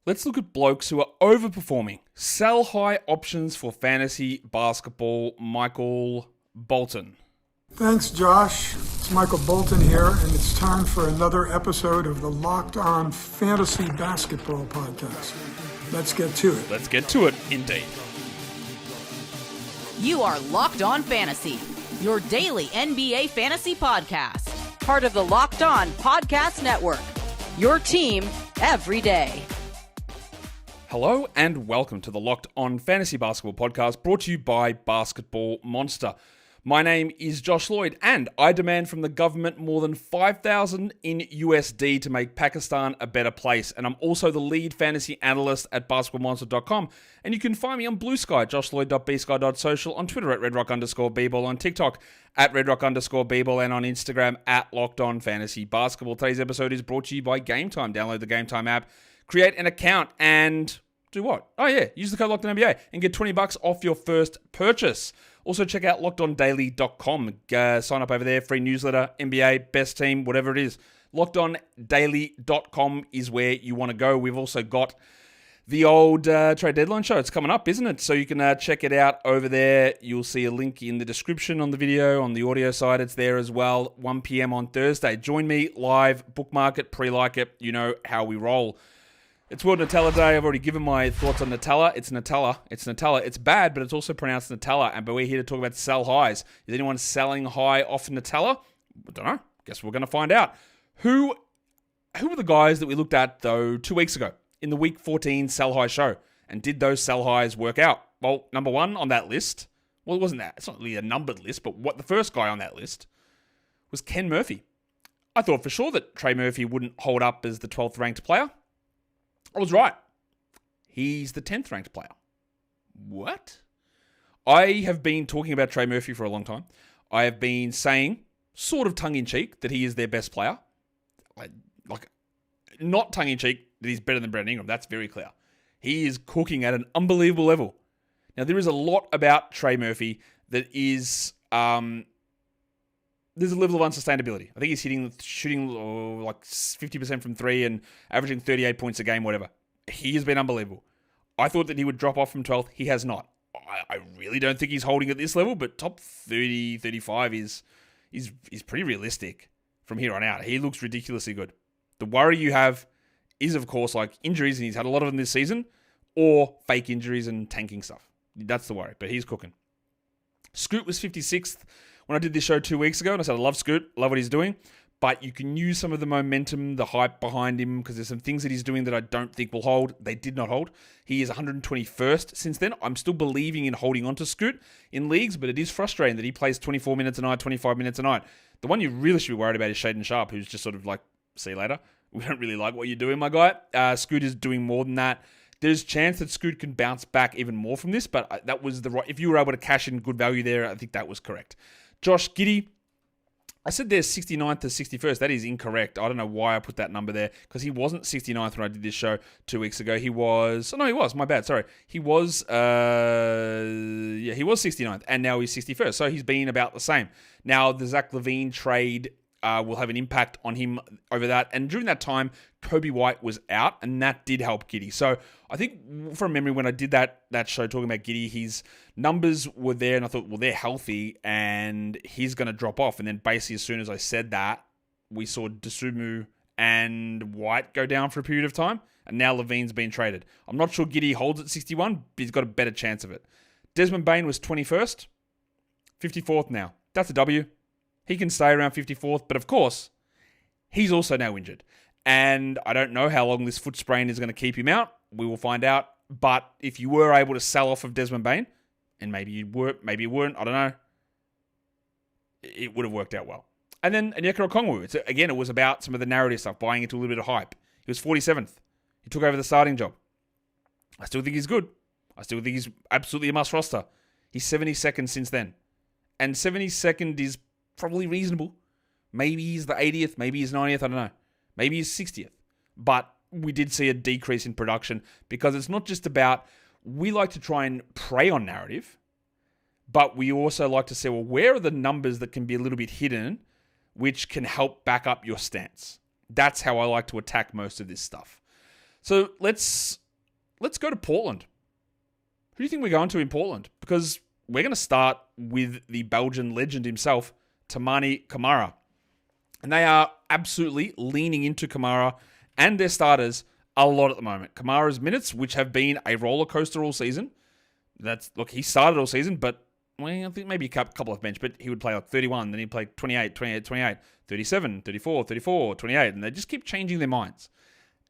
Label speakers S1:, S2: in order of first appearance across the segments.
S1: Let's look at blokes who are overperforming. Sell high options for fantasy basketball. Michael Bolton.
S2: Thanks, Josh. It's Michael Bolton here, and it's time for another episode of the Locked On Fantasy Basketball Podcast. Let's get to it.
S1: Let's get to it, indeed.
S3: You are Locked On Fantasy, your daily NBA fantasy podcast. Part of the Locked On Podcast Network, your team every day.
S1: Hello and welcome to the Locked On Fantasy Basketball Podcast, brought to you by Basketball Monster. My name is Josh Lloyd, and I demand from the government more than $5,000 in USD to make Pakistan a better place. And I'm also the lead fantasy analyst at basketballmonster.com. And you can find me on Blue Sky, joshlloyd.bsky.social, on Twitter at redrock_bball, on TikTok at redrock_bball, and on Instagram at Locked On Fantasy Basketball. Today's episode is brought to you by Game Time. Download the Game Time app, create an account, and do what? Oh yeah, use the code LOCKEDONNBA and get $20 off your first purchase. Also check out LockedOnDaily.com. Sign up over there, free newsletter, NBA, best team, whatever it is. LockedOnDaily.com is where you want to go. We've also got the old trade deadline show. It's coming up, isn't it? So you can check it out over there. You'll see a link in the description on the video. On the audio side, it's there as well. 1 p.m. on Thursday. Join me live, bookmark it, pre-like it. You know how we roll. It's World Nutella Day. I've already given my thoughts on Nutella. It's Nutella. It's Nutella. It's bad, but it's also pronounced Nutella. But we're here to talk about sell highs. Is anyone selling high off Nutella? I don't know. Guess we're going to find out. Who were the guys that we looked at, though, 2 weeks ago in the Week 14 sell high show? And did those sell highs work out? Well, number one on that list, well, it wasn't that. It's not really a numbered list, but what the first guy on that list was Ken Murphy. I thought for sure that Trey Murphy wouldn't hold up as the 12th ranked player. I was right. He's the 10th ranked player. What? I have been talking about Trey Murphy for a long time. I have been saying, sort of tongue-in-cheek, that he is their best player. Like not tongue-in-cheek, that he's better than Brandon Ingram. That's very clear. He is cooking at an unbelievable level. Now, there is a lot about Trey Murphy that is... there's a level of unsustainability. I think he's shooting like 50% from three and averaging 38 points a game, whatever. He has been unbelievable. I thought that he would drop off from 12th. He has not. I really don't think he's holding at this level, but top 30, 35 is pretty realistic from here on out. He looks ridiculously good. The worry you have is, of course, like injuries, and he's had a lot of them this season, or fake injuries and tanking stuff. That's the worry, but he's cooking. Scoot was 56th. When I did this show 2 weeks ago, and I said, I love Scoot, love what he's doing, but you can use some of the momentum, the hype behind him, because there's some things that he's doing that I don't think will hold. They did not hold. He is 121st since then. I'm still believing in holding on to Scoot in leagues, but it is frustrating that he plays 24 minutes a night, 25 minutes a night. The one you really should be worried about is Shaedon Sharpe, who's just sort of like, see you later. We don't really like what you're doing, my guy. Scoot is doing more than that. There's a chance that Scoot can bounce back even more from this, but that was the right. If you were able to cash in good value there, I think that was correct. Josh Giddey, I said there's 69th to 61st. That is incorrect. I don't know why I put that number there, because he wasn't 69th when I did this show 2 weeks ago. He was... Oh, no, he was. My bad. Sorry. He was... he was 69th, and now he's 61st. So he's been about the same. Now, the Zach LaVine trade will have an impact on him over that. And during that time, Kobe White was out, and that did help Giddey. So I think from memory, when I did that show talking about Giddey, his numbers were there, and I thought, well, they're healthy, and he's going to drop off. And then basically, as soon as I said that, we saw Dosunmu and White go down for a period of time, and now Levine's been traded. I'm not sure Giddey holds at 61, but he's got a better chance of it. Desmond Bane was 21st, 54th now. That's a W. He can stay around 54th, but of course, he's also now injured. And I don't know how long this foot sprain is going to keep him out. We will find out. But if you were able to sell off of Desmond Bane, and maybe you were, maybe you weren't, I don't know, it would have worked out well. And then Onyeka Okongwu. Again, it was about some of the narrative stuff, buying into a little bit of hype. He was 47th. He took over the starting job. I still think he's good. I still think he's absolutely a must roster. He's 72nd since then. And 72nd is probably reasonable. Maybe he's the 80th, maybe he's 90th, I don't know. Maybe he's 60th. But we did see a decrease in production because it's not just about, we like to try and prey on narrative, but we also like to say, well, where are the numbers that can be a little bit hidden, which can help back up your stance? That's how I like to attack most of this stuff. So let's go to Portland. Who do you think we're going to in Portland? Because we're going to start with the Belgian legend himself, Toumani Camara. And they are absolutely leaning into Camara and their starters a lot at the moment. Kamara's minutes, which have been a roller coaster all season. He started all season, but I think maybe a couple of bench, but he would play like 31, then he'd play 28, 37, 34, 34, 28, and they just keep changing their minds.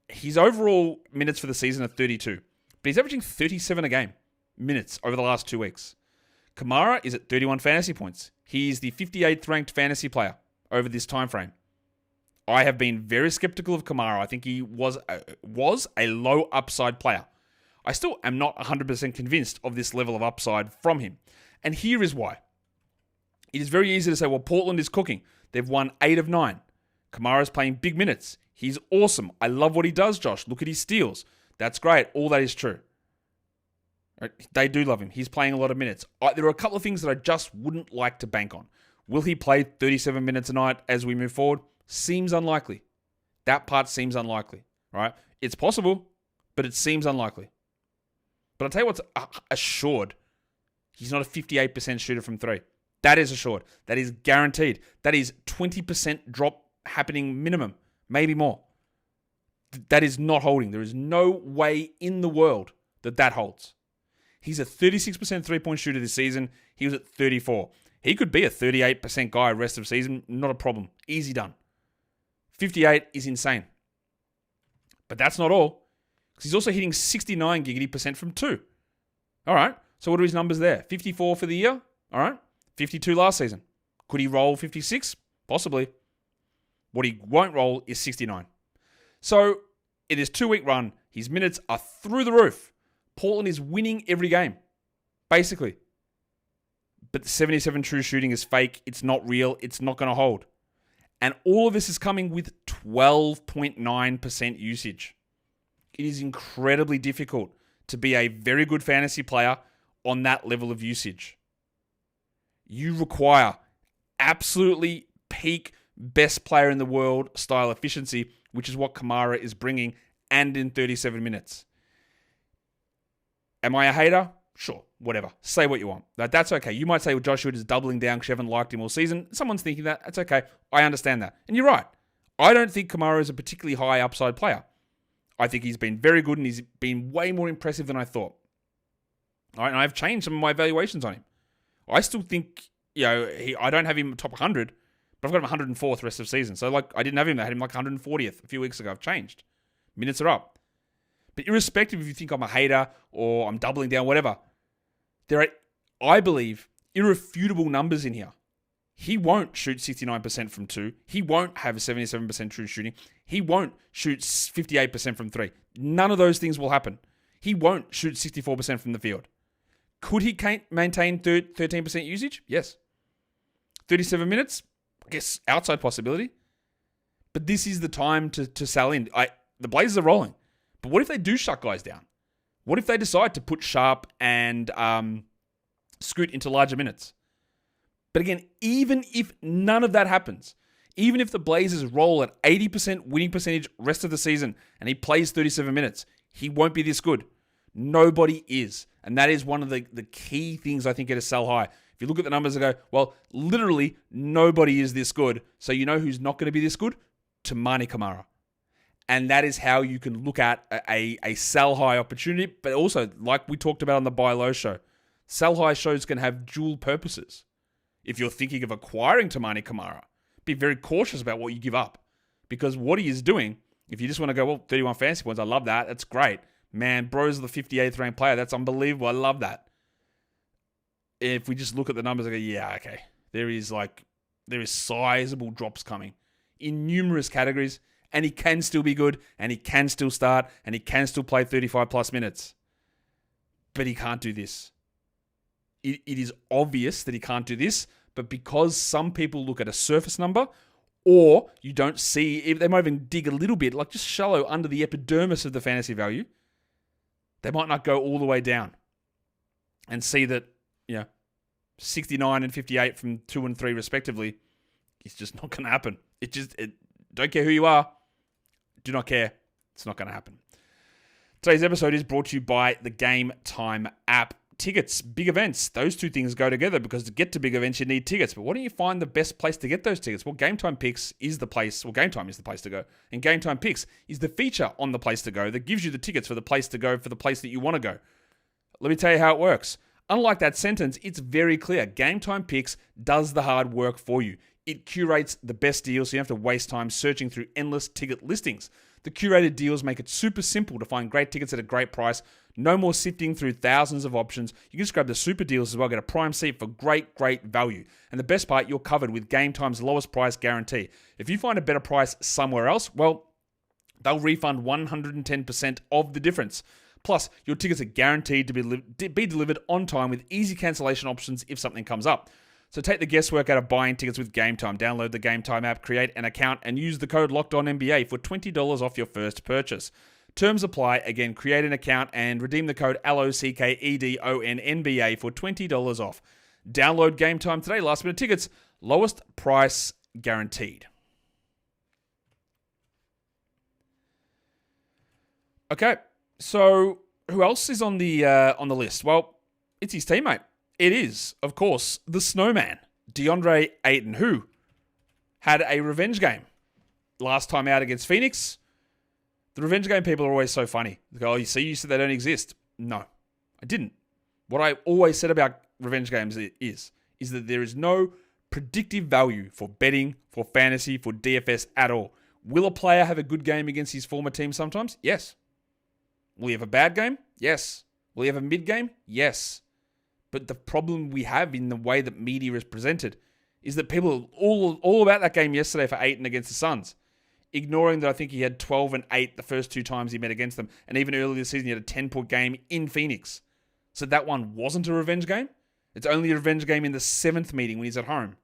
S1: His overall minutes for the season are 32, but he's averaging 37 a game minutes over the last 2 weeks. Camara is at 31 fantasy points. He's the 58th ranked fantasy player over this time frame. I have been very skeptical of Camara. I think he was a low upside player. I still am not 100% convinced of this level of upside from him. And here is why. It is very easy to say, well, Portland is cooking. They've won 8 of 9. Kamara's playing big minutes. He's awesome. I love what he does, Josh. Look at his steals. That's great. All that is true. They do love him. He's playing a lot of minutes. There are a couple of things that I just wouldn't like to bank on. Will he play 37 minutes a night as we move forward? Seems unlikely. That part seems unlikely, right? It's possible, but it seems unlikely. But I'll tell you what's assured. He's not a 58% shooter from 3. That is assured. That is guaranteed. That is 20% drop happening minimum, maybe more. That is not holding. There is no way in the world that holds. He's a 36% three-point shooter this season. He was at 34. He could be a 38% guy rest of season. Not a problem. Easy done. 58 is insane. But that's not all. Because he's also hitting 69 giggity% from 2. All right. So what are his numbers there? 54 for the year. All right. 52 last season. Could he roll 56? Possibly. What he won't roll is 69. So in this 2-week run, his minutes are through the roof. Portland is winning every game, basically. But the 77 true shooting is fake. It's not real. It's not going to hold. And all of this is coming with 12.9% usage. It is incredibly difficult to be a very good fantasy player on that level of usage. You require absolutely peak best player in the world style efficiency, which is what Camara is bringing, and in 37 minutes. Am I a hater? Sure, whatever. Say what you want. That's okay. You might say, well, Joshua is doubling down because you haven't liked him all season. Someone's thinking that. That's okay. I understand that. And you're right. I don't think Camara is a particularly high upside player. I think he's been very good and he's been way more impressive than I thought. All right, and I've changed some of my evaluations on him. I still think, I don't have him top 100, but I've got him 104th rest of season. So, I didn't have him. I had him 140th a few weeks ago. I've changed. Minutes are up. But irrespective if you think I'm a hater or I'm doubling down, whatever, there are, I believe, irrefutable numbers in here. He won't shoot 69% from 2. He won't have 77% true shooting. He won't shoot 58% from 3. None of those things will happen. He won't shoot 64% from the field. Could he maintain 13% usage? Yes. 37 minutes? I guess outside possibility. But this is the time to sell in. The Blazers are rolling. But what if they do shut guys down? What if they decide to put Sharp and Scoot into larger minutes? But again, even if none of that happens, even if the Blazers roll at 80% winning percentage rest of the season and he plays 37 minutes, he won't be this good. Nobody is. And that is one of the key things I think at a sell high. If you look at the numbers and go, well, literally nobody is this good. So you know who's not going to be this good? Toumani Camara. And that is how you can look at a sell high opportunity. But also, like we talked about on the buy low show, sell high shows can have dual purposes. If you're thinking of acquiring Toumani Camara, be very cautious about what you give up. Because what he is doing, if you just want to go, well, 31 fantasy points, I love that. That's great. Man, bro's the 58th ranked player. That's unbelievable. I love that. If we just look at the numbers, I go, yeah, okay. There is sizable drops coming in numerous categories. And he can still be good, and he can still start, and he can still play 35 plus minutes. But he can't do this. It is obvious that he can't do this, but because some people look at a surface number, or you don't see, if they might even dig a little bit, like just shallow under the epidermis of the fantasy value, they might not go all the way down and see that, 69 and 58 from 2 and 3 respectively, it's just not going to happen. Don't care who you are. Do not care. It's not going to happen. Today's episode is brought to you by the Game Time app. Tickets, big events, those two things go together because to get to big events, you need tickets. But why don't you find the best place to get those tickets? Well, Game Time Picks is the place. Well, Game Time is the place to go. And Game Time Picks is the feature on the place to go that gives you the tickets for the place to go for the place that you want to go. Let me tell you how it works. Unlike that sentence, it's very clear. Game Time Picks does the hard work for you. It curates the best deals so you don't have to waste time searching through endless ticket listings. The curated deals make it super simple to find great tickets at a great price. No more sifting through thousands of options. You can just grab the super deals as well, get a prime seat for great value. And the best part, you're covered with Game Time's lowest price guarantee. If you find a better price somewhere else, well, they'll refund 110% of the difference. Plus, your tickets are guaranteed to be delivered on time with easy cancellation options if something comes up. So take the guesswork out of buying tickets with Game Time. Download the Game Time app, create an account, and use the code LOCKEDONNBA for $20 off your first purchase. Terms apply. Again, create an account and redeem the code LOCKEDONNBA for $20 off. Download Game Time today. Last minute tickets, lowest price guaranteed. Okay, so who else is on the list? Well, it's his teammate. It is, of course, the snowman, Deandre Ayton, who had a revenge game last time out against Phoenix. The revenge game people are always so funny. They go, oh, you said they don't exist. No, I didn't. What I always said about revenge games is that there is no predictive value for betting, for fantasy, for DFS at all. Will a player have a good game against his former team sometimes? Yes. Will he have a bad game? Yes. Will he have a mid game? Yes. But the problem we have in the way that media is presented is that people are all about that game yesterday for Ayton against the Suns, ignoring that I think he had 12 and 8 the first two times he met against them. And even earlier this season, he had a 10-point game in Phoenix. So that one wasn't a revenge game. It's only a revenge game in the 7th meeting when he's at home.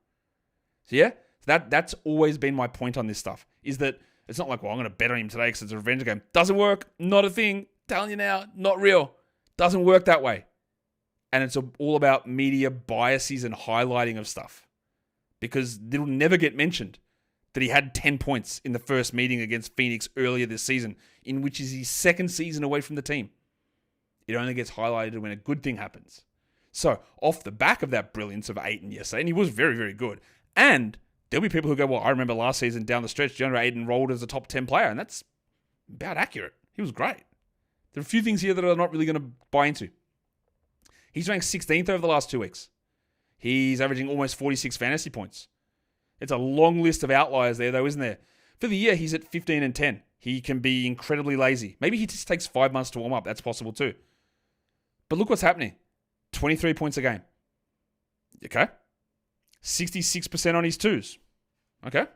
S1: So yeah, that's always been my point on this stuff, is that it's not like, well, I'm going to bet on him today because it's a revenge game. Doesn't work. Not a thing. Telling you now, not real. Doesn't work that way. And it's all about media biases and highlighting of stuff. Because it'll never get mentioned that he had 10 points in the first meeting against Phoenix earlier this season, in which is his second season away from the team. It only gets highlighted when a good thing happens. So, off the back of that brilliance of Ayton yesterday, and he was very, very good. And there'll be people who go, well, I remember last season down the stretch, Deandre Ayton rolled as a top 10 player, and that's about accurate. He was great. There are a few things here that I'm not really going to buy into. He's ranked 16th over the last 2 weeks. He's averaging almost 46 fantasy points. It's a long list of outliers there, though, isn't there? For the year, he's at 15 and 10. He can be incredibly lazy. Maybe he just takes 5 months to warm up. That's possible too. But look what's happening. 23 points a game. Okay. 66% on his twos. Okay.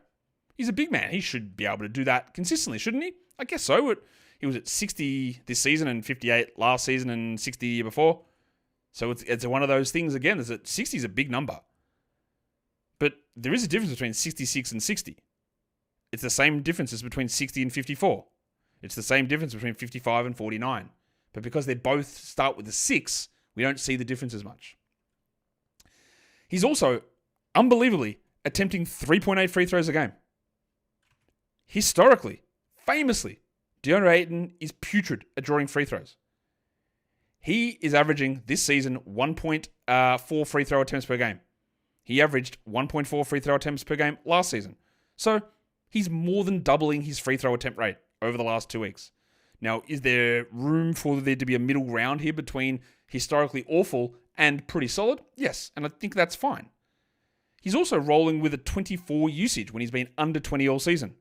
S1: He's a big man. He should be able to do that consistently, shouldn't he? I guess so. He was at 60 this season and 58 last season and 60 the year before. So it's one of those things, again, is that 60 is a big number. But there is a difference between 66 and 60. It's the same difference as between 60 and 54. It's the same difference between 55 and 49. But because they both start with a 6, we don't see the difference as much. He's also, unbelievably, attempting 3.8 free throws a game. Historically, famously, Deandre Ayton is putrid at drawing free throws. He is averaging this season 1.4 free throw attempts per game. He averaged 1.4 free throw attempts per game last season. So he's more than doubling his free throw attempt rate over the last 2 weeks. Now, is there room for there to be a middle ground here between historically awful and pretty solid? Yes, and I think that's fine. He's also rolling with a 24 usage when he's been under 20 all season.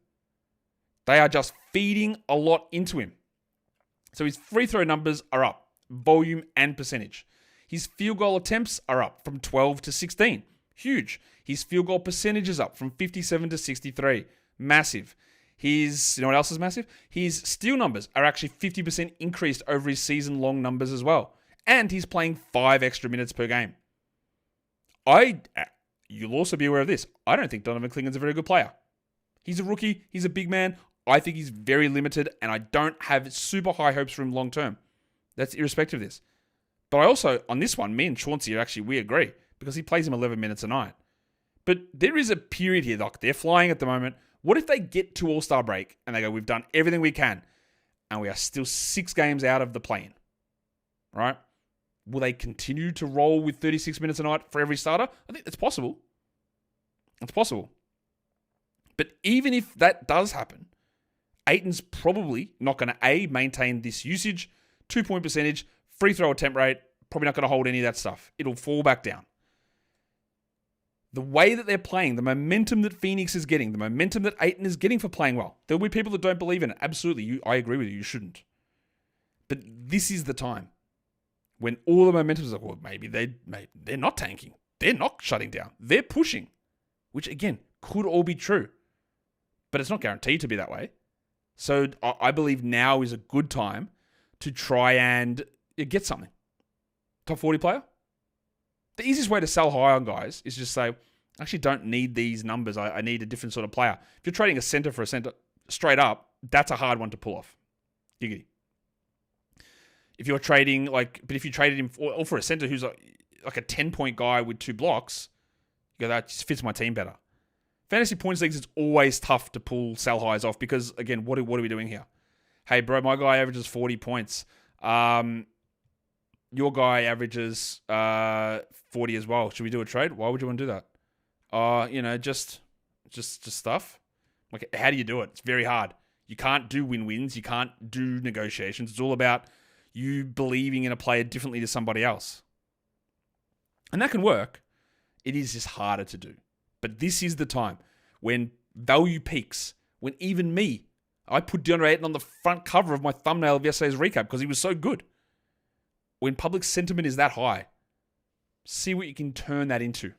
S1: They are just feeding a lot into him. So his free throw numbers are up, volume and percentage. His field goal attempts are up from 12 to 16. Huge. His field goal percentage is up from 57 to 63. Massive. You know what else is massive? His steal numbers are actually 50% increased over his season-long numbers as well. And he's playing 5 extra minutes per game. You'll also be aware of this. I don't think Donovan Clingan's a very good player. He's a rookie. He's a big man. I think he's very limited, and I don't have super high hopes for him long term. That's irrespective of this. But I also, on this one, me and Chauncey we agree, because he plays him 11 minutes a night. But there is a period here, Doc. They're flying at the moment. What if they get to All-Star break and they go, we've done everything we can, and we are still 6 games out of the play-in. Right? Will they continue to roll with 36 minutes a night for every starter? I think it's possible. It's possible. But even if that does happen, Ayton's probably not going to, A, maintain this usage, 2-point percentage, free throw attempt rate, probably not going to hold any of that stuff. It'll fall back down. The way that they're playing, the momentum that Phoenix is getting, the momentum that Ayton is getting for playing well, there'll be people that don't believe in it. Absolutely, I agree with you. You shouldn't. But this is the time when all the momentum is like, well, maybe they're not tanking. They're not shutting down. They're pushing, which, again, could all be true. But it's not guaranteed to be that way. So I believe now is a good time to try and get something. Top 40 player? The easiest way to sell high on guys is just say, I actually don't need these numbers. I need a different sort of player. If you're trading a center for a center straight up, that's a hard one to pull off. Giggity. If you're trading, if you traded him for a center who's like a 10-point guy with 2 blocks, you go, that just fits my team better. Fantasy points leagues, it's always tough to pull sell highs off because, again, what are we doing here? Hey, bro, my guy averages 40 points. Your guy averages 40 as well. Should we do a trade? Why would you want to do that? Just stuff. Like, how do you do it? It's very hard. You can't do win-wins. You can't do negotiations. It's all about you believing in a player differently to somebody else. And that can work. It is just harder to do. But this is the time when value peaks, when even me, I put Deandre Ayton on the front cover of my thumbnail of yesterday's recap because he was so good. When public sentiment is that high, see what you can turn that into.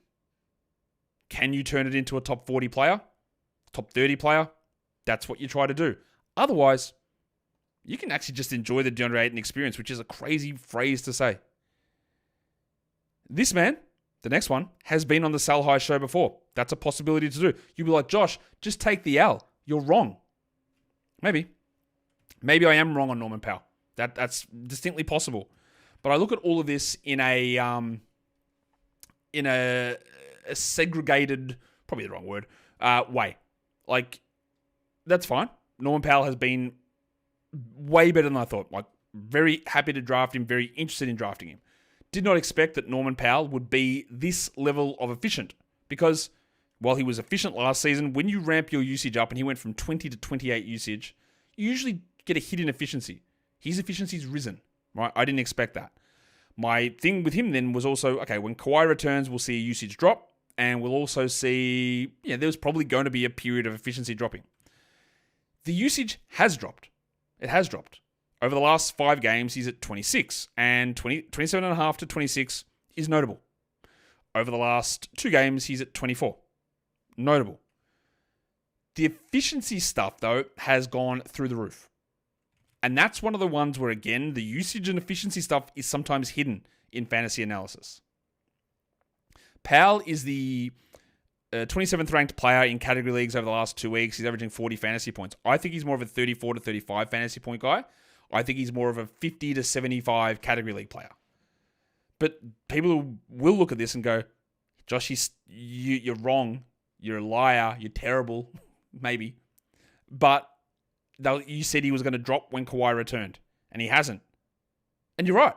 S1: Can you turn it into a top 40 player? Top 30 player? That's what you try to do. Otherwise, you can actually just enjoy the Deandre Ayton experience, which is a crazy phrase to say. This man, the next one, has been on the Sell High show before. That's a possibility to do. You'll be like, Josh, just take the L. You're wrong. Maybe. Maybe I am wrong on Norman Powell. That's distinctly possible. But I look at all of this in a segregated, probably the wrong word, way. Like, that's fine. Norman Powell has been way better than I thought. Like, very happy to draft him, very interested in drafting him. Did not expect that Norman Powell would be this level of efficient because while he was efficient last season, when you ramp your usage up and he went from 20 to 28 usage, you usually get a hit in efficiency. His efficiency's risen, right? I didn't expect that. My thing with him then was also, okay, when Kawhi returns, we'll see a usage drop and we'll also see, there's probably going to be a period of efficiency dropping. The usage has dropped. It has dropped. Over the last 5 games, he's at 26, and 27.5 to 26 is notable. Over the last 2 games, he's at 24. Notable. The efficiency stuff, though, has gone through the roof. And that's one of the ones where, again, the usage and efficiency stuff is sometimes hidden in fantasy analysis. Powell is the 27th ranked player in category leagues over the last 2 weeks. He's averaging 40 fantasy points. I think he's more of a 34 to 35 fantasy point guy. I think he's more of a 50 to 75 category league player. But people will look at this and go, Josh, you're wrong. You're a liar. You're terrible. Maybe. But you said he was going to drop when Kawhi returned. And he hasn't. And you're right.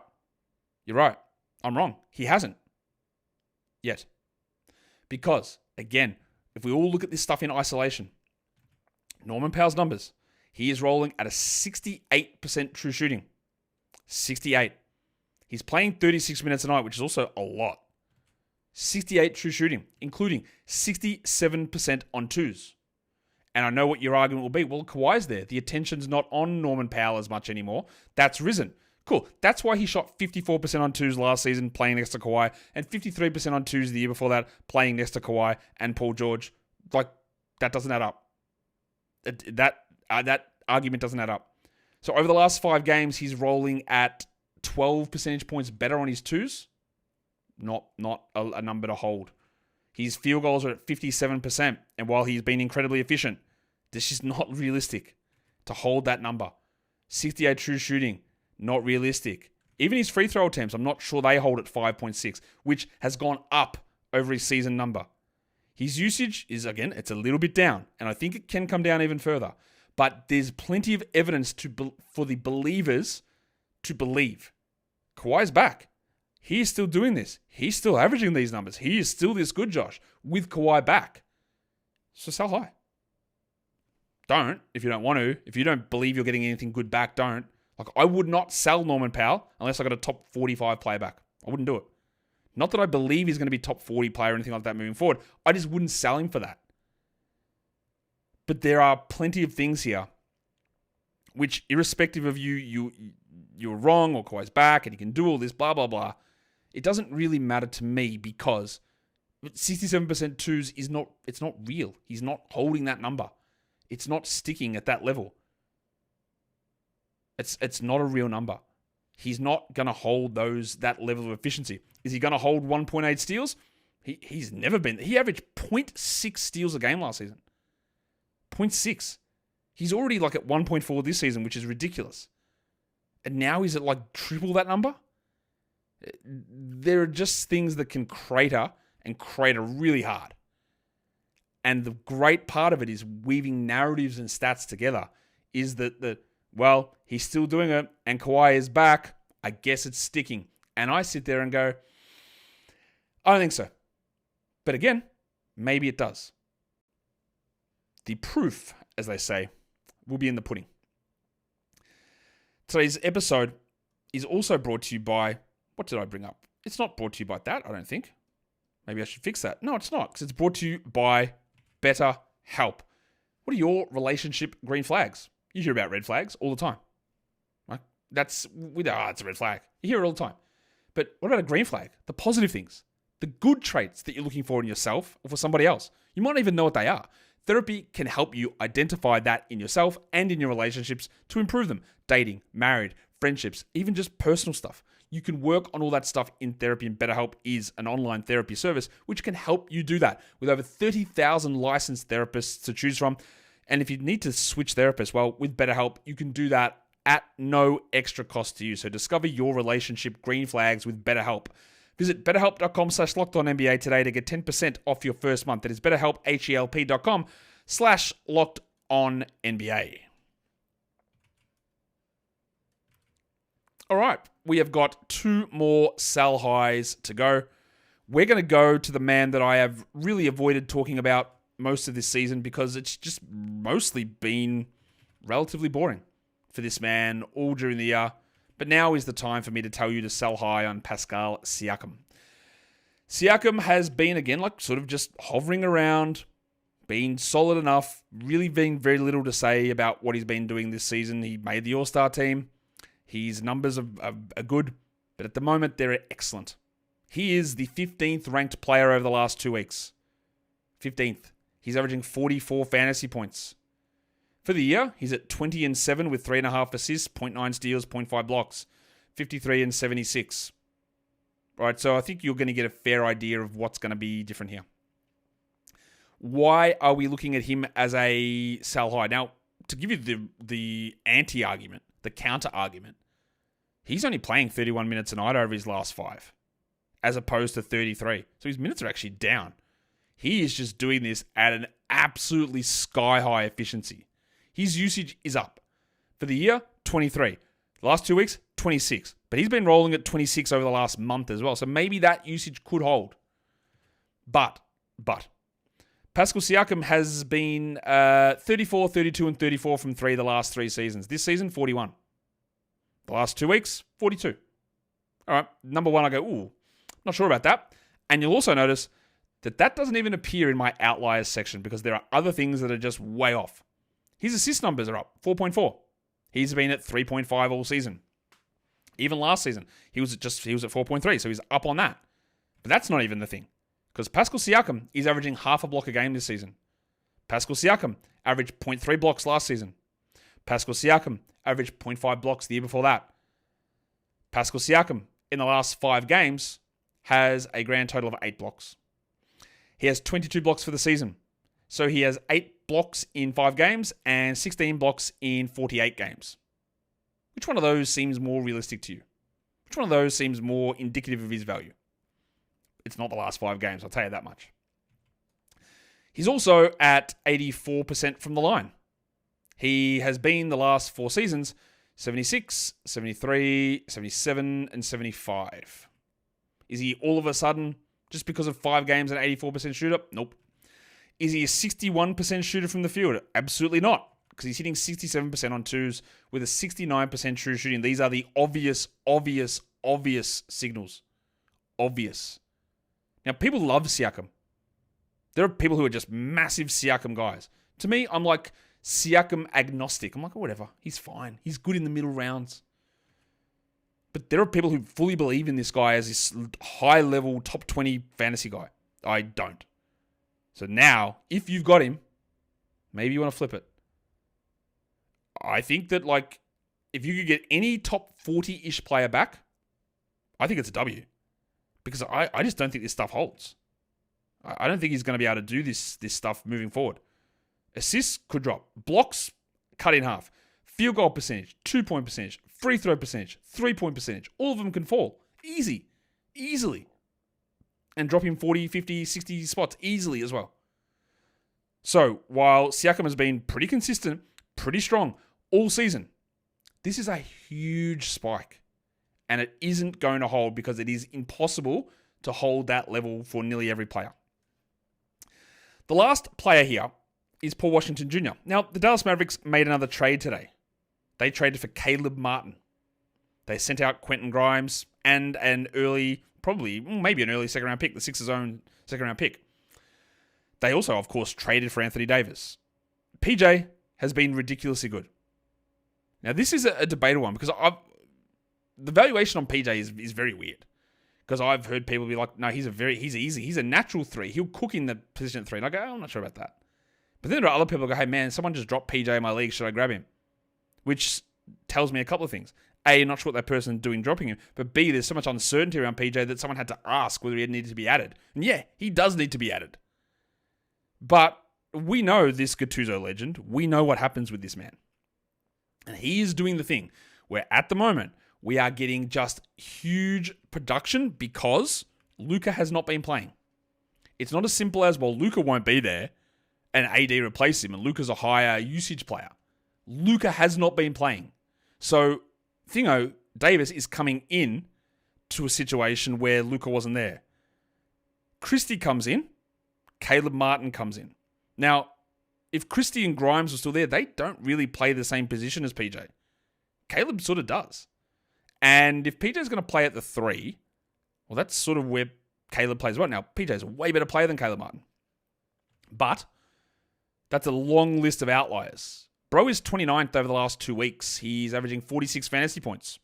S1: You're right. I'm wrong. He hasn't. Yet. Because, again, if we all look at this stuff in isolation, Norman Powell's numbers, he is rolling at a 68% true shooting. 68. He's playing 36 minutes a night, which is also a lot. 68 true shooting, including 67% on twos. And I know what your argument will be. Well, Kawhi's there. The attention's not on Norman Powell as much anymore. That's risen. Cool. That's why he shot 54% on twos last season playing next to Kawhi and 53% on twos the year before that playing next to Kawhi and Paul George. Like, that doesn't add up. That argument doesn't add up. So over the last 5 games, he's rolling at 12 percentage points better on his twos. Not a number to hold. His field goals are at 57%. And while he's been incredibly efficient, this is not realistic to hold that number. 68 true shooting, not realistic. Even his free throw attempts, I'm not sure they hold at 5.6, which has gone up over his season number. His usage is, again, it's a little bit down. And I think it can come down even further. But there's plenty of evidence for the believers to believe. Kawhi's back. He is still doing this. He's still averaging these numbers. He is still this good, Josh, with Kawhi back. So sell high. Don't, if you don't want to. If you don't believe you're getting anything good back, don't. Like, I would not sell Norman Powell unless I got a top 45 player back. I wouldn't do it. Not that I believe he's going to be top 40 player or anything like that moving forward. I just wouldn't sell him for that. But there are plenty of things here which, irrespective of you're wrong or Kawhi's back and he can do all this, blah, blah, blah, it doesn't really matter to me because 67% twos it's not real. He's not holding that number. It's not sticking at that level. It's not a real number. He's not going to hold that level of efficiency. Is he going to hold 1.8 steals? He's never been. He averaged 0.6 steals a game last season. 0.6. He's already like at 1.4 this season, which is ridiculous. And now he's at like triple that number. There are just things that can crater and crater really hard. And the great part of it is weaving narratives and stats together is that well, he's still doing it and Kawhi is back. I guess it's sticking. And I sit there and go, I don't think so. But again, maybe it does. The proof, as they say, will be in the pudding. Today's episode is also brought to you by, what did I bring up? It's not brought to you by that, I don't think. Maybe I should fix that. No, it's not, because it's brought to you by BetterHelp. What are your relationship green flags? You hear about red flags all the time. Right? It's a red flag. You hear it all the time. But what about a green flag? The positive things. The good traits that you're looking for in yourself or for somebody else. You might not even know what they are. Therapy can help you identify that in yourself and in your relationships to improve them. Dating, married, friendships, even just personal stuff. You can work on all that stuff in therapy, and BetterHelp is an online therapy service which can help you do that with over 30,000 licensed therapists to choose from. And if you need to switch therapists, well, with BetterHelp, you can do that at no extra cost to you. So discover your relationship green flags with BetterHelp. Visit betterhelp.com/lockedonnba today to get 10% off your first month. That is betterhelp, HELP.com/lockedonnba. All right, we have got 2 more sell highs to go. We're going to go to the man that I have really avoided talking about most of this season because it's just mostly been relatively boring for this man all during the year. But now is the time for me to tell you to sell high on Pascal Siakam. Siakam has been, again, like sort of just hovering around, being solid enough, really being very little to say about what he's been doing this season. He made the All-Star team. His numbers are good, but at the moment, they're excellent. He is the 15th ranked player over the last 2 weeks. 15th. He's averaging 44 fantasy points. For the year, he's at 20-7 with 3.5 assists, 0.9 steals, 0.5 blocks, 53-76. Right, so I think you're going to get a fair idea of what's going to be different here. Why are we looking at him as a sell high? Now, to give you the anti-argument, the counter-argument, he's only playing 31 minutes a night over his last 5, as opposed to 33. So his minutes are actually down. He is just doing this at an absolutely sky-high efficiency. His usage is up. For the year, 23. The last 2 weeks, 26. But he's been rolling at 26 over the last month as well. So maybe that usage could hold. But, Pascal Siakam has been 34, 32, and 34 from 3 the last 3 seasons. This season, 41. The last 2 weeks, 42. All right, number one, I go, ooh, not sure about that. And you'll also notice that doesn't even appear in my outliers section because there are other things that are just way off. His assist numbers are up, 4.4. He's been at 3.5 all season. Even last season, he was at 4.3, so he's up on that. But that's not even the thing. Because Pascal Siakam is averaging half a block a game this season. Pascal Siakam averaged 0.3 blocks last season. Pascal Siakam averaged 0.5 blocks the year before that. Pascal Siakam, in the last 5 games, has a grand total of 8 blocks. He has 22 blocks for the season. So he has 8 blocks in 5 games and 16 blocks in 48 games. Which one of those seems more realistic to you? Which one of those seems more indicative of his value? It's not the last 5 games, I'll tell you that much. He's also at 84% from the line. He has been the last 4 seasons 76, 73, 77, and 75. Is he all of a sudden, just because of 5 games and 84% shooter? Nope. Is he a 61% shooter from the field? Absolutely not, because he's hitting 67% on twos with a 69% true shooting. These are the obvious signals. Obvious. Now, people love Siakam. There are people who are just massive Siakam guys. To me, I'm like Siakam agnostic. I'm like, oh, whatever. He's fine. He's good in the middle rounds. But there are people who fully believe in this guy as this high-level top 20 fantasy guy. I don't. So now, if you've got him, maybe you want to flip it. I think that, like, if you could get any top 40-ish player back, I think it's a W. Because I just don't think this stuff holds. I don't think he's going to be able to do this stuff moving forward. Assists could drop. Blocks cut in half. Field goal percentage, 2-point percentage, free throw percentage, 3-point percentage. All of them can fall. Easily. And drop him 40, 50, 60 spots easily as well. So, while Siakam has been pretty consistent, pretty strong all season, this is a huge spike. And it isn't going to hold because it is impossible to hold that level for nearly every player. The last player here is Paul Washington Jr. Now, the Dallas Mavericks made another trade today. They traded for Caleb Martin. They sent out Quentin Grimes and an early, maybe an early second-round pick, the Sixers' own second-round pick. They also, of course, traded for Anthony Davis. PJ has been ridiculously good. Now, this is a debatable one because the valuation on PJ is very weird. Because I've heard people be like, no, he's easy. He's a natural 3. He'll cook in the position at 3. And I go, I'm not sure about that. But then there are other people who go, hey, man, someone just dropped PJ in my league. Should I grab him? Which tells me a couple of things. A, not sure what that person is doing dropping him. But B, there's so much uncertainty around PJ that someone had to ask whether he needed to be added. And yeah, he does need to be added. But we know this Gattuso legend. We know what happens with this man. And he is doing the thing where at the moment, we are getting just huge production because Luka has not been playing. It's not as simple as, well, Luka won't be there and AD replace him and Luka's a higher usage player. Luka has not been playing. So, Davis is coming in to a situation where Luka wasn't there. Christie comes in. Caleb Martin comes in. Now, if Christie and Grimes were still there, they don't really play the same position as PJ. Caleb sort of does. And if PJ's going to play at the 3, well, that's sort of where Caleb plays right now. PJ's a way better player than Caleb Martin. But that's a long list of outliers. Bro is 29th over the last 2 weeks. He's averaging 46 fantasy points.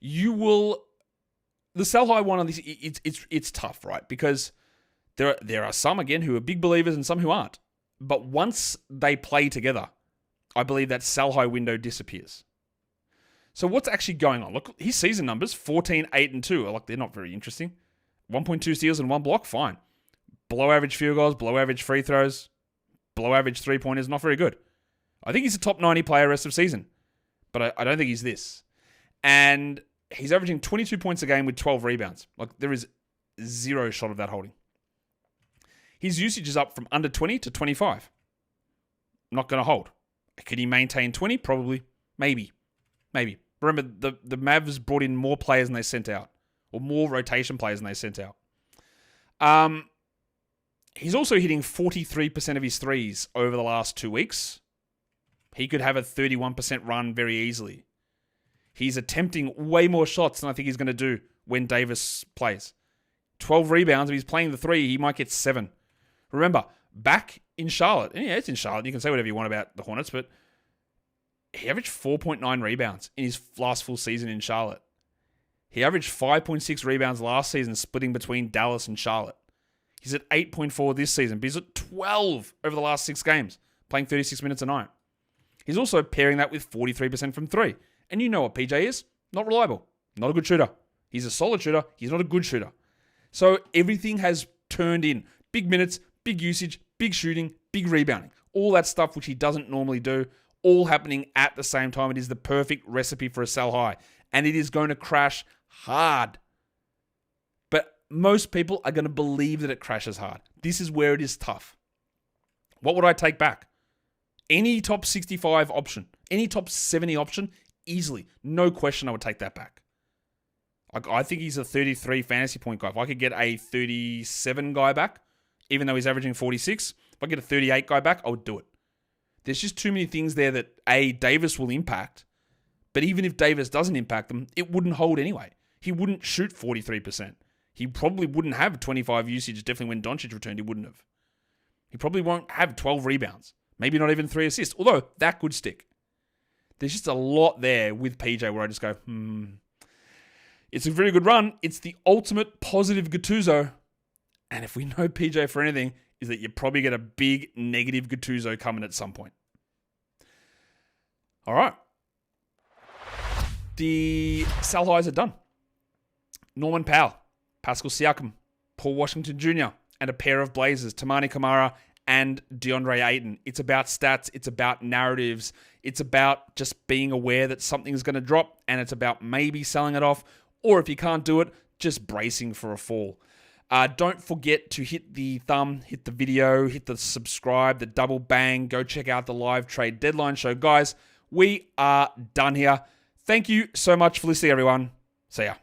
S1: The sell high one on this, it's tough, right? Because there are some, again, who are big believers and some who aren't. But once they play together, I believe that sell high window disappears. So what's actually going on? Look, his season numbers, 14, 8, and 2. They're not very interesting. 1.2 steals and 1 block, fine. Below average field goals, below average free throws, below average 3-pointers, not very good. I think he's a top 90 player rest of season. But I don't think he's this. And he's averaging 22 points a game with 12 rebounds. Like, there is zero shot of that holding. His usage is up from under 20 to 25. Not going to hold. Could he maintain 20? Probably. Maybe. Remember, the Mavs brought in more players than they sent out. Or more rotation players than they sent out. He's also hitting 43% of his threes over the last 2 weeks. He could have a 31% run very easily. He's attempting way more shots than I think he's going to do when Davis plays. 12 rebounds. If he's playing the 3, he might get 7. Remember, back in Charlotte. And yeah, it's in Charlotte. You can say whatever you want about the Hornets, but he averaged 4.9 rebounds in his last full season in Charlotte. He averaged 5.6 rebounds last season, splitting between Dallas and Charlotte. He's at 8.4 this season, but he's at 12 over the last 6 games, playing 36 minutes a night. He's also pairing that with 43% from 3. And you know what PJ is? Not reliable. Not a good shooter. He's a solid shooter. He's not a good shooter. So everything has turned in. Big minutes, big usage, big shooting, big rebounding. All that stuff which he doesn't normally do, all happening at the same time. It is the perfect recipe for a sell high. And it is going to crash hard. But most people are going to believe that it crashes hard. This is where it is tough. What would I take back? Any top 65 option, any top 70 option, easily. No question I would take that back. I think he's a 33 fantasy point guy. If I could get a 37 guy back, even though he's averaging 46, if I get a 38 guy back, I would do it. There's just too many things there that, Davis will impact. But even if Davis doesn't impact them, it wouldn't hold anyway. He wouldn't shoot 43%. He probably wouldn't have 25 usage. Definitely when Doncic returned, he wouldn't have. He probably won't have 12 rebounds. Maybe not even 3 assists. Although, that could stick. There's just a lot there with PJ where I just go, It's a very good run. It's the ultimate positive Gattuso. And if we know PJ for anything, is that you probably get a big negative Gattuso coming at some point. All right. The sell highs are done. Norman Powell, Pascal Siakam, Paul Washington Jr., and a pair of Blazers, Toumani Camara and Deandre Ayton. It's about stats. It's about narratives. It's about just being aware that something's going to drop, and it's about maybe selling it off, or if you can't do it, just bracing for a fall. Don't forget to hit the thumb, hit the video, hit the subscribe, the double bang. Go check out the live trade deadline show. Guys, we are done here. Thank you so much for listening, everyone. See ya.